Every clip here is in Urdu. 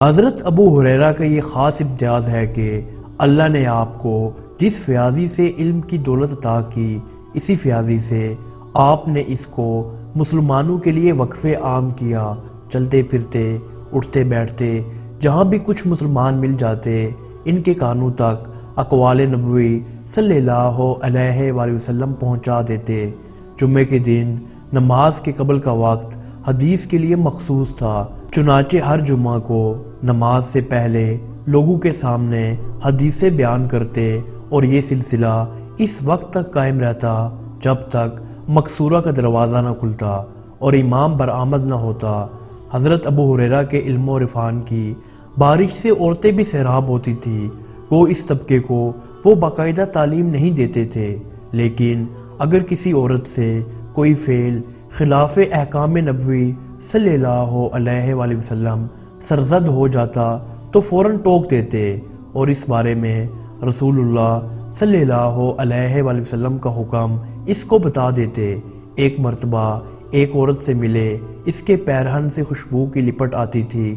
حضرت ابو ہریرہ کا یہ خاص امتیاز ہے کہ اللہ نے آپ کو جس فیاضی سے علم کی دولت عطا کی، اسی فیاضی سے آپ نے اس کو مسلمانوں کے لیے وقف عام کیا۔ چلتے پھرتے، اٹھتے بیٹھتے، جہاں بھی کچھ مسلمان مل جاتے، ان کے کانوں تک اقوال نبوی صلی اللہ علیہ وآلہ وسلم پہنچا دیتے۔ جمعے کے دن نماز کے قبل کا وقت حدیث کے لیے مخصوص تھا، چنانچہ ہر جمعہ کو نماز سے پہلے لوگوں کے سامنے حدیثیں بیان کرتے اور یہ سلسلہ اس وقت تک قائم رہتا جب تک مقصورہ کا دروازہ نہ کھلتا اور امام برآمد نہ ہوتا۔ حضرت ابو ہریرہ کے علم و عرفان کی بارش سے عورتیں بھی سیراب ہوتی تھیں۔ وہ اس طبقے کو وہ باقاعدہ تعلیم نہیں دیتے تھے، لیکن اگر کسی عورت سے کوئی فعل خلاف احکام نبوی صلی اللہ علیہ وآلہ وسلم سرزد ہو جاتا تو فوراً ٹوک دیتے اور اس بارے میں رسول اللہ صلی اللہ علیہ وآلہ وسلم کا حکم اس کو بتا دیتے۔ ایک مرتبہ ایک عورت سے ملے، اس کے پیرہن سے خوشبو کی لپٹ آتی تھی۔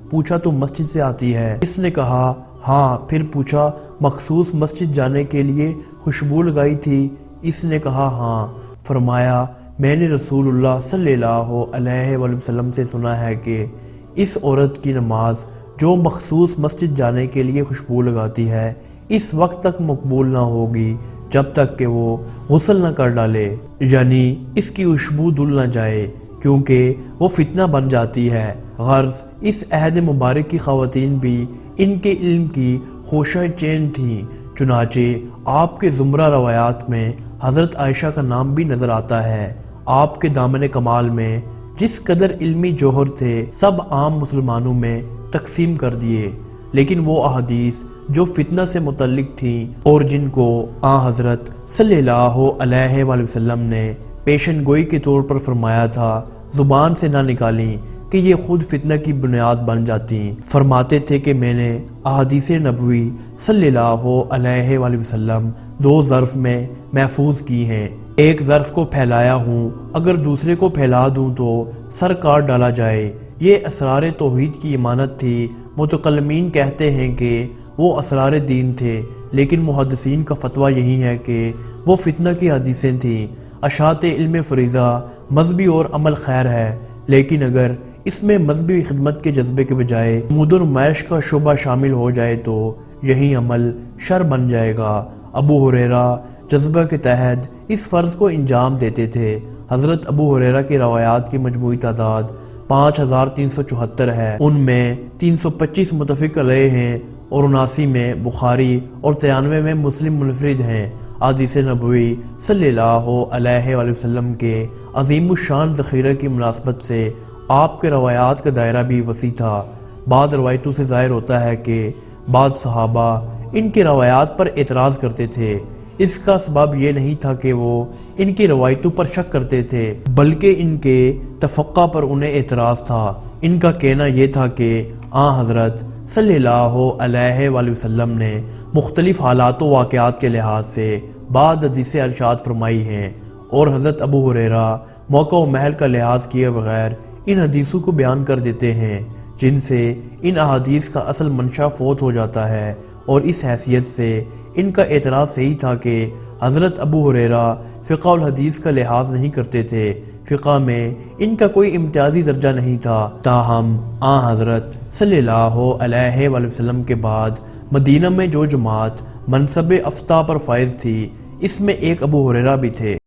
پوچھا تم مسجد سے آتی ہے؟ اس نے کہا ہاں۔ پھر پوچھا مخصوص مسجد جانے کے لیے خوشبو لگائی تھی؟ اس نے کہا ہاں۔ فرمایا میں نے رسول اللہ صلی اللہ علیہ وآلہ وسلم سے سنا ہے کہ اس عورت کی نماز جو مخصوص مسجد جانے کے لیے خوشبو لگاتی ہے اس وقت تک مقبول نہ ہوگی جب تک کہ وہ غسل نہ کر ڈالے، یعنی اس کی خوشبو دھل نہ جائے، کیونکہ وہ فتنہ بن جاتی ہے۔ غرض اس عہد مبارک کی خواتین بھی ان کے علم کی خوشہ چین تھیں، چنانچہ آپ کے زمرہ روایات میں حضرت عائشہ کا نام بھی نظر آتا ہے۔ آپ کے دامن کمال میں جس قدر علمی جوہر تھے سب عام مسلمانوں میں تقسیم کر دیے، لیکن وہ احادیث جو فتنہ سے متعلق تھیں اور جن کو حضرت صلی اللہ علیہ وآلہ وسلم نے پیشن گوئی کے طور پر فرمایا تھا، زبان سے نہ نکالیں کہ یہ خود فتنہ کی بنیاد بن جاتی۔ فرماتے تھے کہ میں نے احادیث نبوی صلی اللہ علیہ وآلہ وسلم دو ظرف میں محفوظ کی ہیں، ایک ظرف کو پھیلایا ہوں، اگر دوسرے کو پھیلا دوں تو سر کاٹ ڈالا جائے۔ یہ اسرار توحید کی امانت تھی۔ متکلمین کہتے ہیں کہ وہ اسرار دین تھے، لیکن محدثین کا فتویٰ یہی ہے کہ وہ فتنہ کی حدیثیں تھیں۔ اشاعت علم فریضہ مذہبی اور عمل خیر ہے، لیکن اگر اس میں مذہبی خدمت کے جذبے کے بجائے نمود و نمائش کا شعبہ شامل ہو جائے تو یہی عمل شر بن جائے گا۔ ابو ہریرہ جذبہ کے تحت اس فرض کو انجام دیتے تھے۔ حضرت ابو ہریرہ کی روایات کی مجموعی تعداد 5374 ہے، ان میں 325 متفق علیہ ہیں اور 79 میں بخاری اور 93 میں مسلم منفرد ہیں۔ احادیث نبوی صلی اللہ علیہ وآلہ وسلم کے عظیم الشان ذخیرہ کی مناسبت سے آپ کے روایات کا دائرہ بھی وسیع تھا۔ بعض روایتوں سے ظاہر ہوتا ہے کہ بعض صحابہ ان کی روایات پر اعتراض کرتے تھے۔ اس کا سبب یہ نہیں تھا کہ وہ ان کی روایتوں پر شک کرتے تھے، بلکہ ان کے تفقہ پر انہیں اعتراض تھا۔ ان کا کہنا یہ تھا کہ حضرت صلی اللہ علیہ وآلہ وسلم نے مختلف حالات و واقعات کے لحاظ سے بعض حدیثیں ارشاد فرمائی ہیں، اور حضرت ابو ہریرہ موقع و محل کا لحاظ کیے بغیر ان حدیثوں کو بیان کر دیتے ہیں، جن سے ان احادیث کا اصل منشا فوت ہو جاتا ہے، اور اس حیثیت سے ان کا اعتراض صحیح تھا کہ حضرت ابو ہریرہ فقہ الحدیث کا لحاظ نہیں کرتے تھے، فقہ میں ان کا کوئی امتیازی درجہ نہیں تھا۔ تاہم حضرت صلی اللہ علیہ وآلہ وسلم کے بعد مدینہ میں جو جماعت منصب افتاء پر فائز تھی، اس میں ایک ابو ہریرہ بھی تھے۔